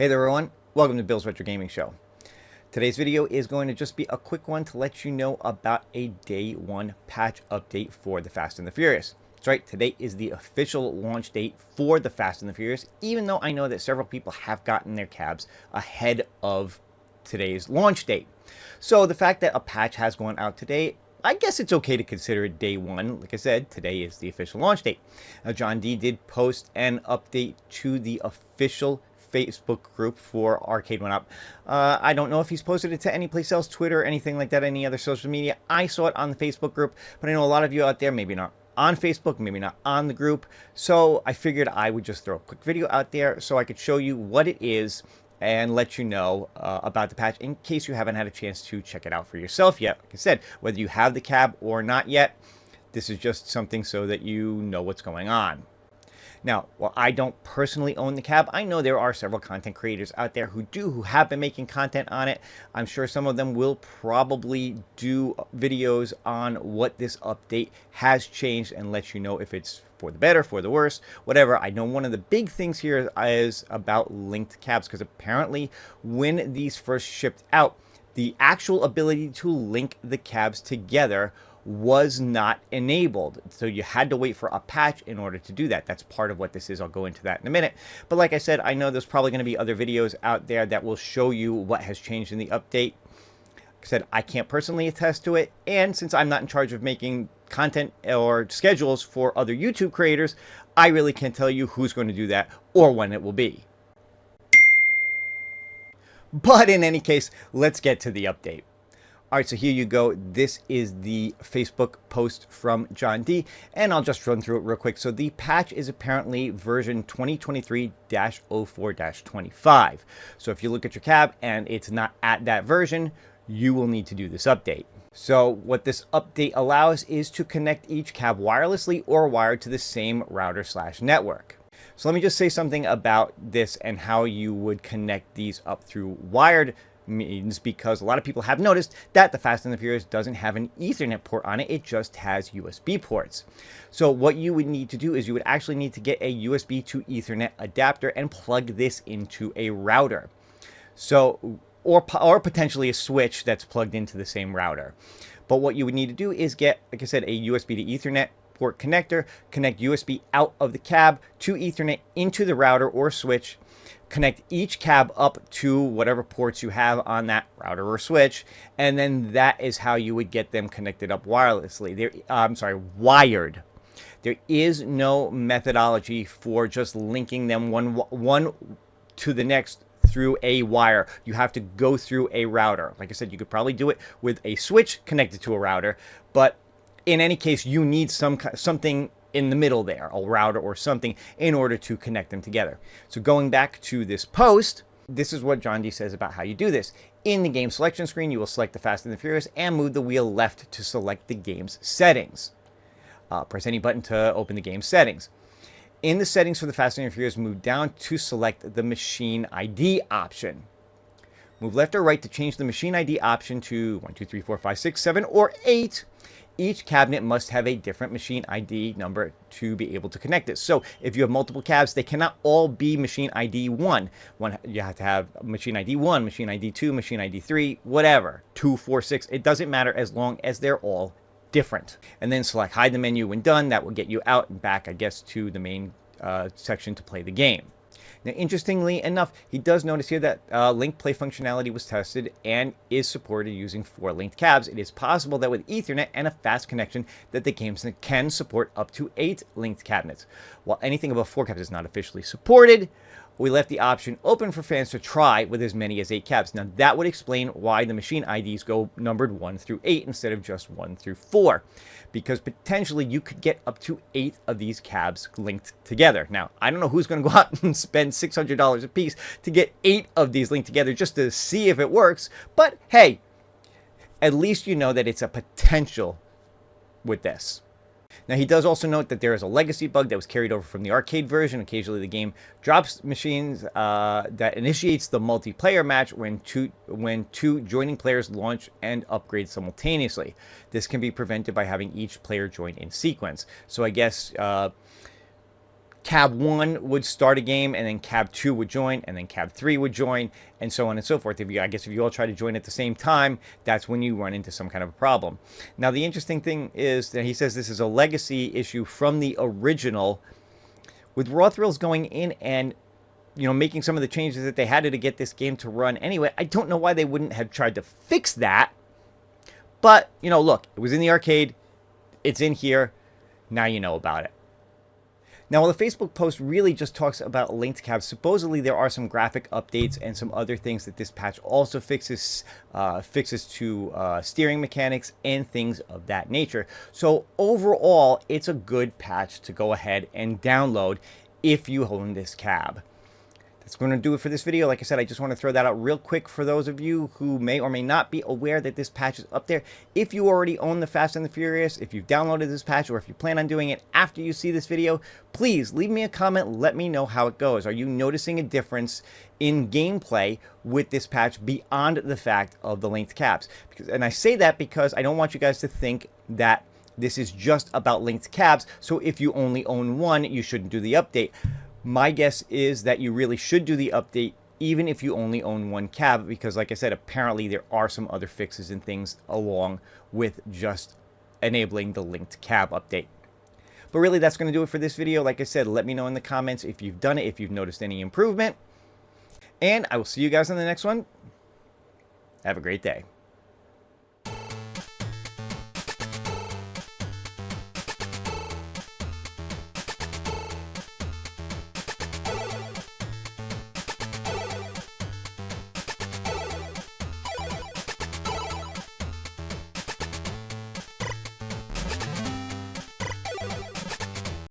Hey there everyone, welcome to Bill's Retro Gaming Show. Today's video is going to just be a quick one to let you know about a day one patch update for the Fast and the Furious. That's right, today is the official launch date for the Fast and the Furious, even though I know that several people have gotten their cabs ahead of today's launch date. So the fact that a patch has gone out today, I guess it's okay to consider it day one. Like I said, today is the official launch date. Now, John D did post an update to the official Facebook group for Arcade1up. I don't know if he's posted it to any place else, Twitter, anything like that, any other social media. I saw it on the Facebook group, but I know a lot of you out there, maybe not on Facebook, maybe not on the group. So I figured I would just throw a quick video out there so I could show you what it is and let you know about the patch in case you haven't had a chance to check it out for yourself yet. Like I said, whether you have the cab or not yet, this is just something so that you know what's going on. Now, while I don't personally own the cab, I know there are several content creators out there who have been making content on it. I'm sure some of them will probably do videos on what this update has changed and let you know if it's for the better, for the worse, whatever. I know one of the big things here is about linked cabs, because apparently when these first shipped out, the actual ability to link the cabs together was not enabled. So you had to wait for a patch in order to do that. That's part of what this is. I'll go into that in a minute. But like I said, I know there's probably going to be other videos out there that will show you what has changed in the update. Like I said, I can't personally attest to it. And since I'm not in charge of making content or schedules for other YouTube creators, I really can't tell you who's going to do that or when it will be. But in any case, let's get to the update. All right, so here you go. This is the Facebook post from John D, and I'll just run through it real quick. So the patch is apparently version 2023-04-25. So if you look at your cab and it's not at that version, you will need to do this update. So what this update allows is to connect each cab wirelessly or wired to the same router/network. So let me just say something about this and how you would connect these up through wired means, because a lot of people have noticed that the Fast and the Furious doesn't have an Ethernet port on it. It just has USB ports. So what you would need to do is you would actually need to get a USB to Ethernet adapter and plug this into a router. So or potentially a switch that's plugged into the same router. But what you would need to do is get, like I said, a USB to Ethernet port connector, connect USB out of the cab to Ethernet into the router or switch, connect each cab up to whatever ports you have on that router or switch, and then that is how you would get them connected up wirelessly. Wired. There is no methodology for just linking them one to the next through a wire. You have to go through a router. Like I said, you could probably do it with a switch connected to a router, but in any case, you need something in the middle there, a router or something, in order to connect them together. So going back to this post, this is what John D says about how you do this. In the game selection screen, you will select the Fast and the Furious and move the wheel left to select the game's settings. Press any button to open the game's settings. In the settings for the Fast and the Furious, move down to select the machine ID option. Move left or right to change the machine ID option to 1, 2, 3, 4, 5, 6, 7, or 8. Each cabinet must have a different machine ID number to be able to connect it. So if you have multiple cabs, they cannot all be machine ID 1. You have to have machine ID 1, machine ID 2, machine ID 3, whatever. 2, 4, 6. It doesn't matter as long as they're all different. And then select hide the menu when done. That will get you out and back, I guess, to the main section to play the game. Now, interestingly enough, he does notice here that linked play functionality was tested and is supported using 4 linked cabs. It is possible that with Ethernet and a fast connection that the games can support up to 8 linked cabinets. While anything above 4 cabs is not officially supported, we left the option open for fans to try with as many as 8 cabs. Now, that would explain why the machine IDs go numbered 1 through 8 instead of just 1 through 4. Because potentially you could get up to 8 of these cabs linked together. Now, I don't know who's going to go out and spend $600 a piece to get 8 of these linked together just to see if it works. But hey, at least you know that it's a potential with this. Now, he does also note that there is a legacy bug that was carried over from the arcade version. Occasionally, the game drops machines that initiates the multiplayer match when two joining players launch and upgrade simultaneously. This can be prevented by having each player join in sequence. So I guess cab 1 would start a game, and then cab 2 would join, and then cab 3 would join, and so on and so forth. I guess if you all try to join at the same time, that's when you run into some kind of a problem. Now, the interesting thing is that he says this is a legacy issue from the original. With Raw Thrills going in and making some of the changes that they had to get this game to run anyway, I don't know why they wouldn't have tried to fix that. But, look, it was in the arcade. It's in here. Now you know about it. Now, while the Facebook post really just talks about linked cabs, supposedly there are some graphic updates and some other things that this patch also fixes to steering mechanics and things of that nature. So overall, it's a good patch to go ahead and download if you own this cab. That's going to do it for this video. Like I said, I just want to throw that out real quick for those of you who may or may not be aware that this patch is up there. If you already own the Fast and the Furious, if you've downloaded this patch, or if you plan on doing it after you see this video, please leave me a comment. Let me know how it goes. Are you noticing a difference in gameplay with this patch beyond the fact of the linked cabs? And I say that because I don't want you guys to think that this is just about linked cabs. So if you only own one, you shouldn't do the update. My guess is that you really should do the update even if you only own one cab, because like I said, apparently there are some other fixes and things along with just enabling the linked cab update. But really, that's going to do it for this video. Like I said, let me know in the comments if you've done it, if you've noticed any improvement. And I will see you guys in the next one. Have a great day.